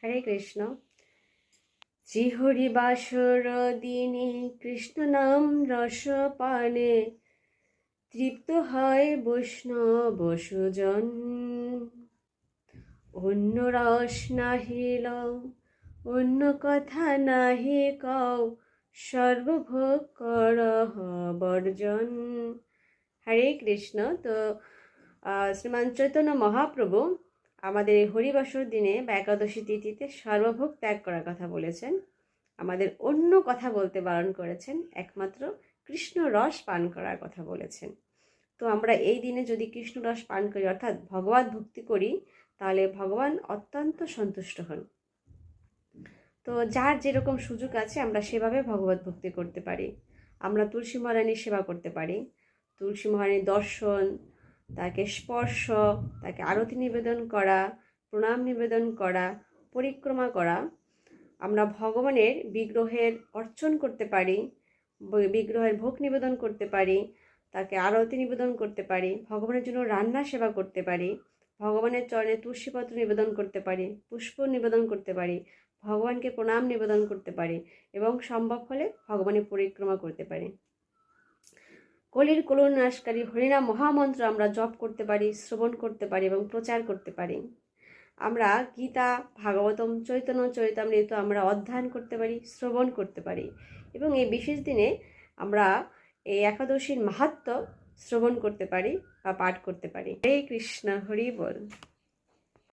হরে কৃষ্ণ। শ্রীহরি বাসর দিনে কৃষ্ণ নাম রস পানে তৃপ্ত হয় বৈষ্ণব সুজন। অন্য রস নাহিল অন্য কথা নাহি কও, সর্বভোগ করহ বর্জন। হরে কৃষ্ণ। তো শ্রীমান চৈতন্য মহাপ্রভু আমাদের এই হরিবাসর দিনে বা একাদশী তিথিতে সর্বভোগ ত্যাগ করার কথা বলেছেন। আমাদের অন্য কথা বলতে বারণ করেছেন, একমাত্র কৃষ্ণ রস পান করার কথা বলেছেন। তো আমরা এই দিনে যদি কৃষ্ণ রস পান করি, অর্থাৎ ভগবত ভক্তি করি, তাহলে ভগবান অত্যন্ত সন্তুষ্ট হন। তো যার যেরকম সুযোগ আছে আমরা সেভাবে ভগবত ভক্তি করতে পারি। আমরা তুলসী মহারানীর সেবা করতে পারি, তুলসী মহারানীর দর্শন, তাকে স্পর্শ, তাকে আরতি নিবেদন করা, প্রণাম নিবেদন করা, পরিক্রমা করা। আমরা ভগবানের বিগ্রহের অর্চন করতে পারি, বিগ্রহের ভোগ নিবেদন করতে পারি, তাকে আরতি নিবেদন করতে পারি, ভগবানের জন্য রান্না সেবা করতে পারি, ভগবানের চরণে তুলসীপত্র নিবেদন করতে পারি, পুষ্প নিবেদন করতে পারি, ভগবানকে প্রণাম নিবেদন করতে পারি এবং সম্ভব হলে ভগবানের পরিক্রমা করতে পারি। কলির কলুনাশকারী হরিনাম মহামন্ত্র আমরা জপ করতে পারি, শ্রবণ করতে পারি এবং প্রচার করতে পারি। আমরা গীতা, ভাগবতম, চৈতন্য চরিতামৃত আমরা অধ্যয়ন করতে পারি, শ্রবণ করতে পারি এবং এই বিশেষ দিনে আমরা এই একাদশীর মাহাত্ম্য শ্রবণ করতে পারি বা পাঠ করতে পারি। হরে কৃষ্ণ, হরি বল।